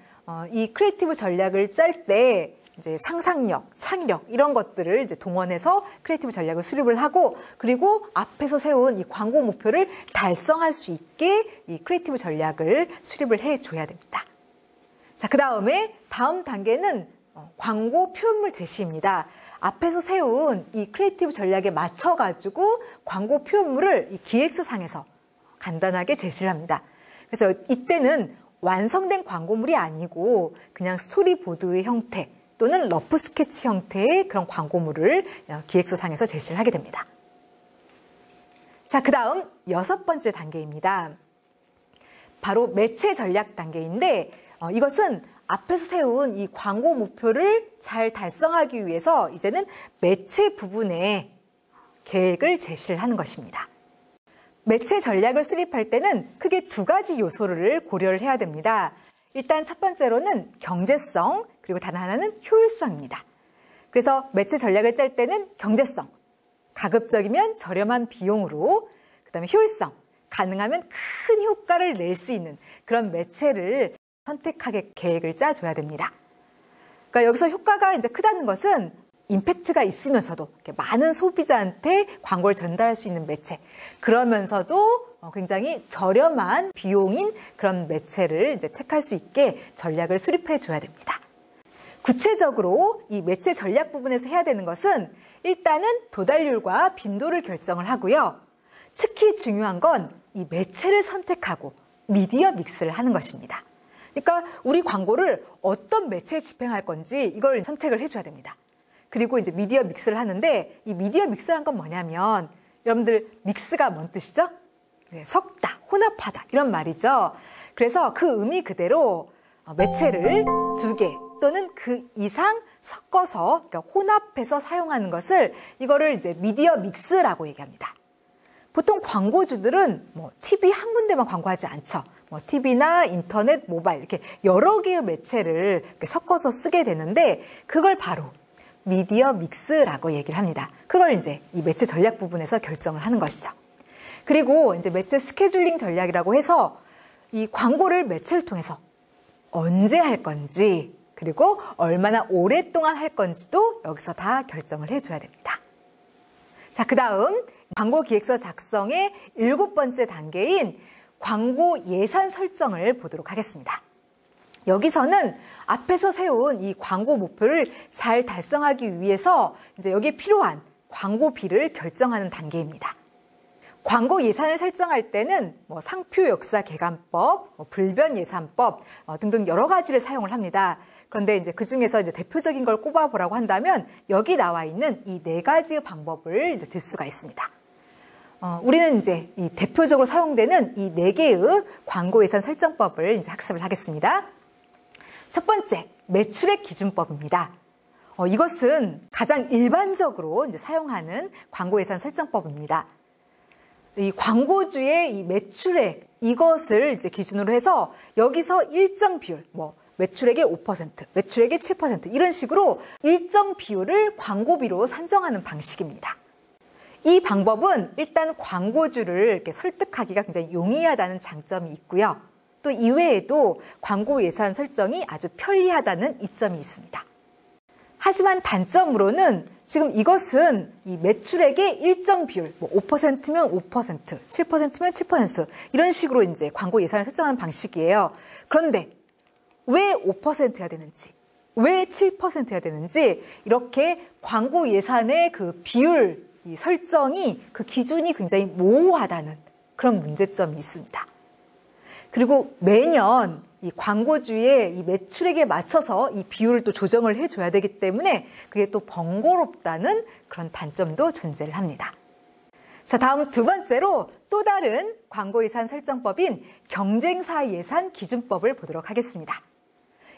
이 크리에이티브 전략을 짤 때 이제 상상력, 창의력 이런 것들을 이제 동원해서 크리에이티브 전략을 수립을 하고, 그리고 앞에서 세운 이 광고 목표를 달성할 수 있게 이 크리에이티브 전략을 수립을 해줘야 됩니다. 자, 그 다음에 다음 단계는 광고 표현물 제시입니다. 앞에서 세운 이 크리에이티브 전략에 맞춰가지고 광고 표현물을 이 기획서상에서 간단하게 제시를 합니다. 그래서 이때는 완성된 광고물이 아니고 그냥 스토리보드의 형태 또는 러프 스케치 형태의 그런 광고물을 기획서상에서 제시를 하게 됩니다. 자, 그 다음 여섯 번째 단계입니다. 바로 매체 전략 단계인데 이것은 앞에서 세운 이 광고 목표를 잘 달성하기 위해서 이제는 매체 부분에 계획을 제시를 하는 것입니다. 매체 전략을 수립할 때는 크게 두 가지 요소를 고려를 해야 됩니다. 일단 첫 번째로는 경제성, 그리고 다른 하나는 효율성입니다. 그래서 매체 전략을 짤 때는 경제성, 가급적이면 저렴한 비용으로, 그다음에 효율성, 가능하면 큰 효과를 낼 수 있는 그런 매체를 선택하게 계획을 짜줘야 됩니다. 그러니까 여기서 효과가 이제 크다는 것은 임팩트가 있으면서도 많은 소비자한테 광고를 전달할 수 있는 매체, 그러면서도 굉장히 저렴한 비용인 그런 매체를 이제 택할 수 있게 전략을 수립해 줘야 됩니다. 구체적으로 이 매체 전략 부분에서 해야 되는 것은 일단은 도달률과 빈도를 결정을 하고요. 특히 중요한 건 이 매체를 선택하고 미디어 믹스를 하는 것입니다. 그러니까 우리 광고를 어떤 매체에 집행할 건지 이걸 선택을 해줘야 됩니다. 그리고 이제 미디어 믹스를 하는데 이 미디어 믹스란 건 뭐냐면 여러분들 믹스가 뭔 뜻이죠? 네, 섞다, 혼합하다 이런 말이죠. 그래서 그 의미 그대로 매체를 2개 또는 그 이상 섞어서 그러니까 혼합해서 사용하는 것을 이거를 이제 미디어 믹스라고 얘기합니다. 보통 광고주들은 뭐 TV 한 군데만 광고하지 않죠. 뭐 TV나 인터넷, 모바일 이렇게 여러 개의 매체를 이렇게 섞어서 쓰게 되는데 그걸 바로 미디어 믹스라고 얘기를 합니다. 그걸 이제 이 매체 전략 부분에서 결정을 하는 것이죠. 그리고 이제 매체 스케줄링 전략이라고 해서 이 광고를 매체를 통해서 언제 할 건지 그리고 얼마나 오랫동안 할 건지도 여기서 다 결정을 해줘야 됩니다. 자, 그 다음 광고 기획서 작성의 7번째 단계인 광고 예산 설정을 보도록 하겠습니다. 여기서는 앞에서 세운 이 광고 목표를 잘 달성하기 위해서 이제 여기에 필요한 광고비를 결정하는 단계입니다. 광고 예산을 설정할 때는 상표 역사 개관법, 불변 예산법 등등 여러 가지를 사용을 합니다. 그런데 이제 그 중에서 이제 대표적인 걸 꼽아보라고 한다면 여기 나와 있는 이 4가지 방법을 이제 들 수가 있습니다. 우리는 이제 이 대표적으로 사용되는 이 4개의 광고 예산 설정법을 이제 학습을 하겠습니다. 첫 번째, 매출액 기준법입니다. 이것은 가장 일반적으로 이제 사용하는 광고 예산 설정법입니다. 이 광고주의 이 매출액 이것을 이제 기준으로 해서 여기서 일정 비율, 매출액의 5%, 매출액의 7% 이런 식으로 일정 비율을 광고비로 산정하는 방식입니다. 이 방법은 일단 광고주를 이렇게 설득하기가 굉장히 용이하다는 장점이 있고요. 또 이외에도 광고 예산 설정이 아주 편리하다는 이점이 있습니다. 하지만 단점으로는 지금 이것은 이 매출액의 일정 비율, 5%면 5%, 7%면 7% 이런 식으로 이제 광고 예산을 설정하는 방식이에요. 그런데 왜 5%여야 되는지, 왜 7%여야 되는지 이렇게 광고 예산의 그 비율 이 설정이 그 기준이 굉장히 모호하다는 그런 문제점이 있습니다. 그리고 매년 이 광고주의 이 매출액에 맞춰서 이 비율을 또 조정을 해줘야 되기 때문에 그게 또 번거롭다는 그런 단점도 존재를 합니다. 자, 다음 두 번째로 또 다른 광고 예산 설정법인 경쟁사 예산 기준법을 보도록 하겠습니다.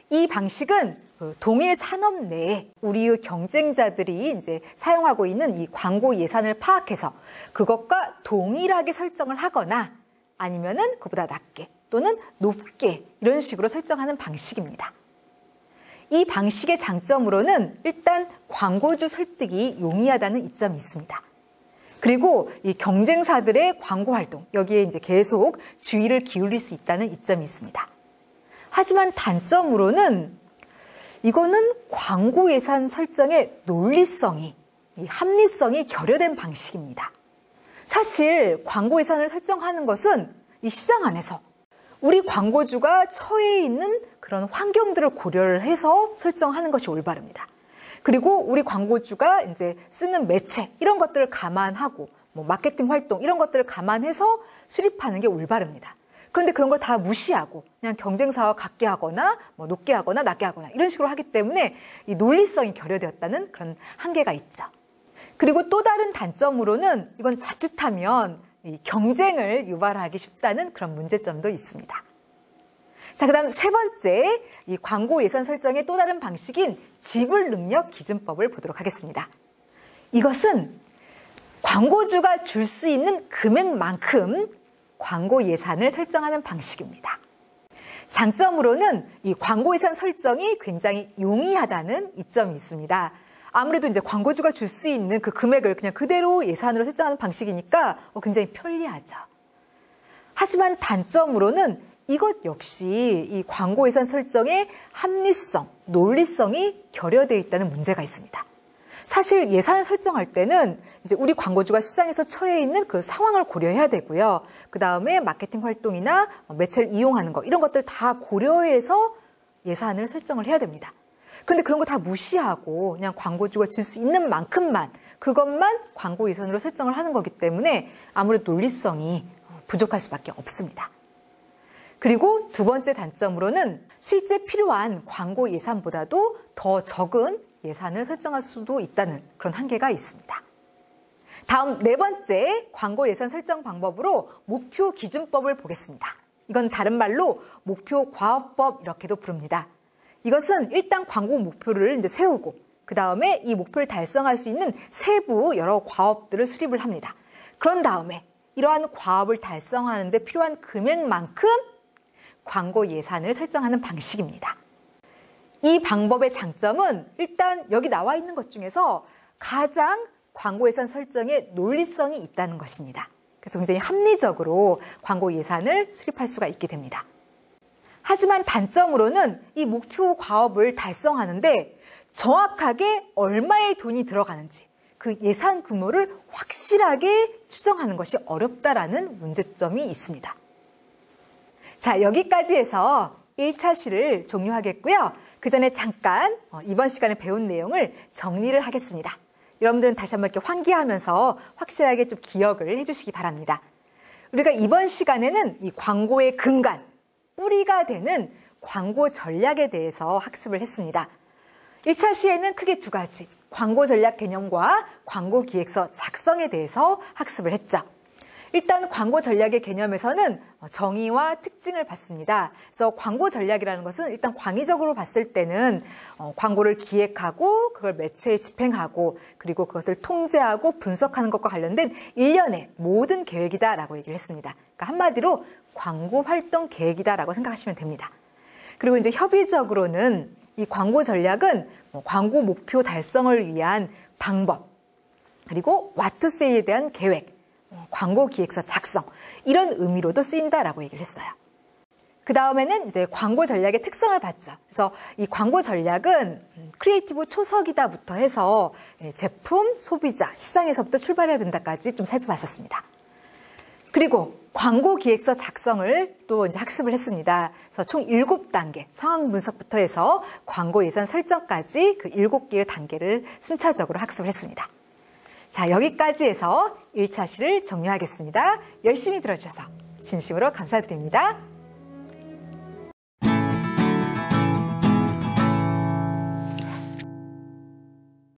이 방식은 동일 산업 내에 우리의 경쟁자들이 이제 사용하고 있는 이 광고 예산을 파악해서 그것과 동일하게 설정을 하거나 아니면은 그보다 낮게 또는 높게 이런 식으로 설정하는 방식입니다. 이 방식의 장점으로는 일단 광고주 설득이 용이하다는 이점이 있습니다. 그리고 이 경쟁사들의 광고 활동 여기에 이제 계속 주의를 기울일 수 있다는 이점이 있습니다. 하지만 단점으로는 이거는 광고 예산 설정의 논리성이, 이 합리성이 결여된 방식입니다. 사실 광고 예산을 설정하는 것은 이 시장 안에서 우리 광고주가 처해 있는 그런 환경들을 고려를 해서 설정하는 것이 올바릅니다. 그리고 우리 광고주가 이제 쓰는 매체 이런 것들을 감안하고 마케팅 활동 이런 것들을 감안해서 수립하는 게 올바릅니다. 그런데 그런 걸 다 무시하고 그냥 경쟁사와 같게 하거나 높게 하거나 낮게 하거나 이런 식으로 하기 때문에 이 논리성이 결여되었다는 그런 한계가 있죠. 그리고 또 다른 단점으로는 이건 자칫하면 이 경쟁을 유발하기 쉽다는 그런 문제점도 있습니다. 자, 그다음 세 번째 이 광고 예산 설정의 또 다른 방식인 지불 능력 기준법을 보도록 하겠습니다. 이것은 광고주가 줄 수 있는 금액만큼 광고 예산을 설정하는 방식입니다. 장점으로는 이 광고 예산 설정이 굉장히 용이하다는 이점이 있습니다. 아무래도 이제 광고주가 줄 수 있는 그 금액을 그냥 그대로 예산으로 설정하는 방식이니까 굉장히 편리하죠. 하지만 단점으로는 이것 역시 이 광고 예산 설정의 합리성, 논리성이 결여되어 있다는 문제가 있습니다. 사실 예산을 설정할 때는 이제 우리 광고주가 시장에서 처해 있는 그 상황을 고려해야 되고요. 그 다음에 마케팅 활동이나 매체를 이용하는 거 이런 것들 다 고려해서 예산을 설정을 해야 됩니다. 그런데 그런 거 다 무시하고 그냥 광고주가 줄 수 있는 만큼만 그것만 광고 예산으로 설정을 하는 거기 때문에 아무래도 논리성이 부족할 수밖에 없습니다. 그리고 두 번째 단점으로는 실제 필요한 광고 예산보다도 더 적은 예산을 설정할 수도 있다는 그런 한계가 있습니다. 다음 네 번째 광고 예산 설정 방법으로 목표 기준법을 보겠습니다. 이건 다른 말로 목표 과업법 이렇게도 부릅니다. 이것은 일단 광고 목표를 이제 세우고 그 다음에 이 목표를 달성할 수 있는 세부 여러 과업들을 수립을 합니다. 그런 다음에 이러한 과업을 달성하는 데 필요한 금액만큼 광고 예산을 설정하는 방식입니다. 이 방법의 장점은 일단 여기 나와 있는 것 중에서 가장 광고 예산 설정에 논리성이 있다는 것입니다. 그래서 굉장히 합리적으로 광고 예산을 수립할 수가 있게 됩니다. 하지만 단점으로는 이 목표 과업을 달성하는데 정확하게 얼마의 돈이 들어가는지 그 예산 규모를 확실하게 추정하는 것이 어렵다라는 문제점이 있습니다. 자, 여기까지 해서 1차 시를 종료하겠고요. 그 전에 잠깐 이번 시간에 배운 내용을 정리를 하겠습니다. 여러분들은 다시 한번 이렇게 환기하면서 확실하게 좀 기억을 해주시기 바랍니다. 우리가 이번 시간에는 이 광고의 근간, 뿌리가 되는 광고 전략에 대해서 학습을 했습니다. 1차 시에는 크게 두 가지, 광고 전략 개념과 광고 기획서 작성에 대해서 학습을 했죠. 일단 광고 전략의 개념에서는 정의와 특징을 봤습니다. 그래서 광고 전략이라는 것은 일단 광의적으로 봤을 때는 광고를 기획하고 그걸 매체에 집행하고 그리고 그것을 통제하고 분석하는 것과 관련된 일련의 모든 계획이다라고 얘기를 했습니다. 그러니까 한마디로 광고 활동 계획이다라고 생각하시면 됩니다. 그리고 이제 협의적으로는 이 광고 전략은 광고 목표 달성을 위한 방법, 그리고 what to say에 대한 계획, 광고 기획서 작성, 이런 의미로도 쓰인다라고 얘기를 했어요. 그 다음에는 이제 광고 전략의 특성을 봤죠. 그래서 이 광고 전략은 크리에이티브 초석이다부터 해서 제품, 소비자, 시장에서부터 출발해야 된다까지 좀 살펴봤었습니다. 그리고 광고 기획서 작성을 또 이제 학습을 했습니다. 그래서 총 7단계, 상황 분석부터 해서 광고 예산 설정까지 그 7개의 단계를 순차적으로 학습을 했습니다. 자, 여기까지 해서 1차 시를 종료하겠습니다. 열심히 들어주셔서 진심으로 감사드립니다.